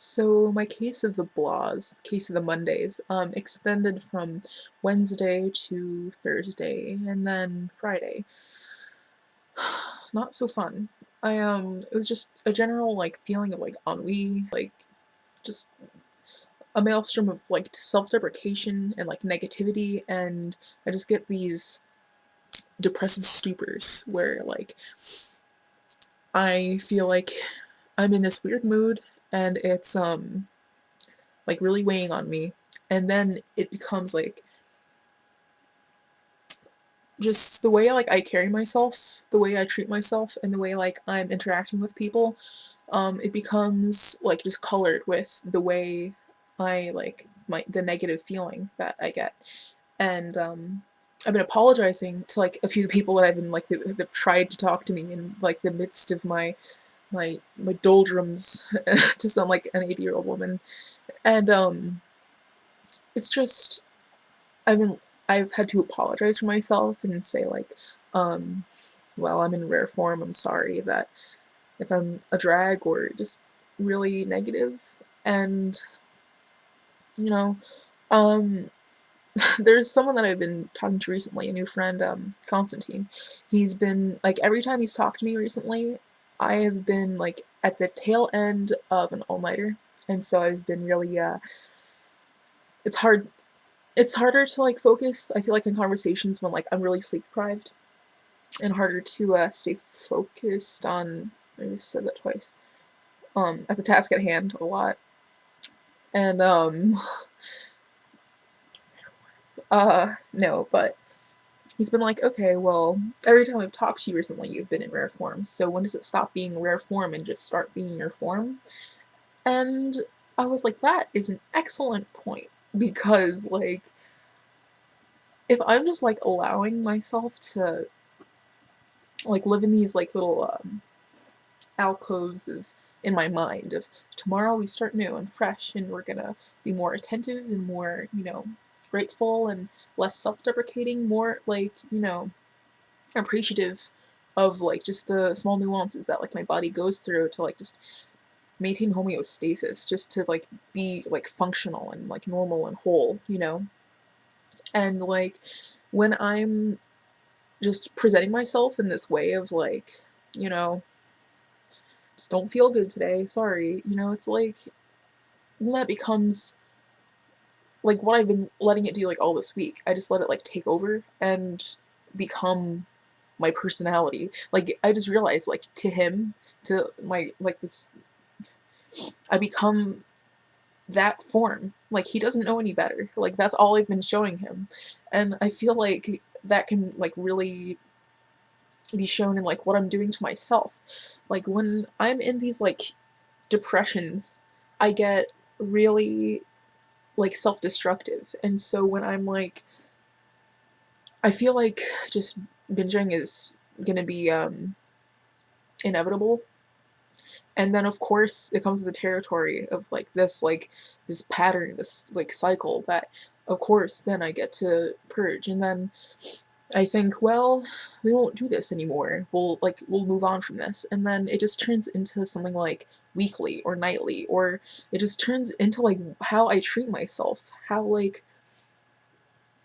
So my case of the blahs, case of the Mondays, extended from Wednesday to Thursday and then Friday. Not so fun. It was just a general like feeling of like ennui, like just a maelstrom of like self-deprecation and like negativity, and I just get these depressive stupors where like I feel like I'm in this weird mood and it's like really weighing on me, and then it becomes like just the way like I carry myself, the way I treat myself, and the way like I'm interacting with people. It becomes like just colored with the way I like the negative feeling that I get, and I've been apologizing to like a few people that I've been like that have tried to talk to me in like the midst of my doldrums to sound like an 80-year-old woman, and it's just I've been I've had to apologize for myself and say like, um, well, I'm in rare form. I'm sorry that if I'm a drag or just really negative. And you know, um, there's someone that I've been talking to recently, a new friend, Constantine. He's been like every time he's talked to me recently, I have been like at the tail end of an all-nighter, and so I've been really it's hard it's harder to like focus. I feel like in conversations when like I'm really sleep deprived, and harder to stay focused on. I just said that twice. At the task at hand a lot, and no, but he's been like, okay, well, every time we've talked to you recently, you've been in rare form. So when does it stop being rare form and just start being your form? And I was like, that is an excellent point, because like if I'm just like allowing myself to like live in these like little alcoves of in my mind of tomorrow we start new and fresh, and we're gonna be more attentive and more, grateful and less self-deprecating, more like, appreciative of like just the small nuances that like my body goes through to like just maintain homeostasis, just to like be like functional and like normal and whole. And like when I'm just presenting myself in this way of like, you know, just don't feel good today, sorry, it's like when that becomes like what I've been letting it do like all this week. I just let it like take over and become my personality. Like I just realized like to him, to my like this, I become that form. Like he doesn't know any better. Like that's all I've been showing him. And I feel like that can like really be shown in like what I'm doing to myself. Like when I'm in these like depressions, I get really like self-destructive. And so when I'm like I feel like just binging is gonna be inevitable. And then of course it comes to the territory of like this pattern, this like cycle that of course then I get to purge, and then I think, well, we won't do this anymore. We'll move on from this. And then it just turns into something like weekly or nightly, or it just turns into like how I treat myself. How like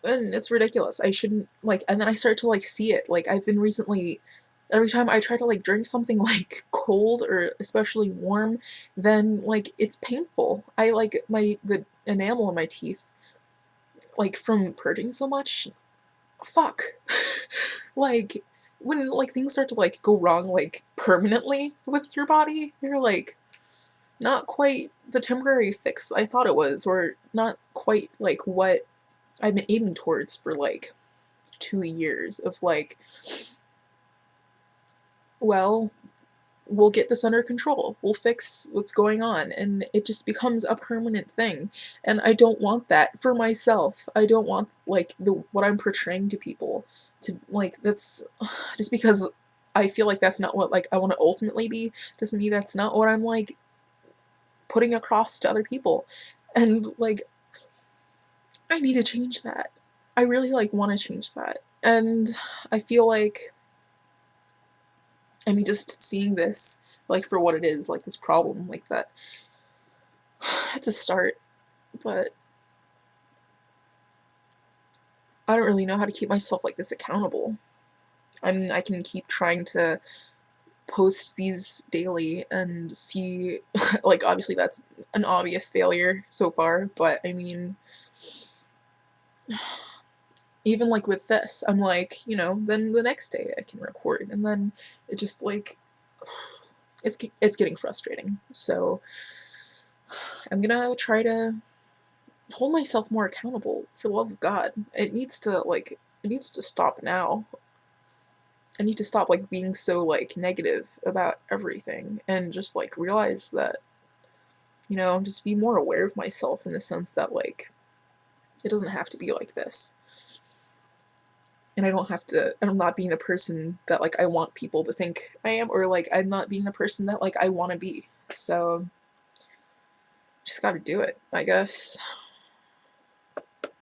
and it's ridiculous. I shouldn't like, and then I start to like see it. Like I've been recently, every time I try to like drink something like cold or especially warm, then like it's painful. I like the enamel in my teeth, like from purging so much. Fuck. Like when like things start to like go wrong like permanently with your body, you're like not quite the temporary fix I thought it was, or not quite like what I've been aiming towards for like 2 years of like, well, we'll get this under control. We'll fix what's going on. And it just becomes a permanent thing. And I don't want that for myself. I don't want like the what I'm portraying to people to like that's just because I feel like that's not what like I want to ultimately be, doesn't mean that's not what I'm like putting across to other people. And like I need to change that. I really like want to change that. And I feel like I mean just seeing this like for what it is, like this problem like that it's a start, but I don't really know how to keep myself like this accountable. I mean, I can keep trying to post these daily and see, like, obviously that's an obvious failure so far, but I mean, even like with this, I'm like, then the next day I can record, and then it just like, it's getting frustrating. So I'm gonna try to hold myself more accountable, for the love of God. It needs to stop now. I need to stop like being so like negative about everything and just like realize that, just be more aware of myself in the sense that like it doesn't have to be like this. And I'm not being the person that like I want people to think I am, or like I'm not being the person that like I want to be. So just got to do it, I guess.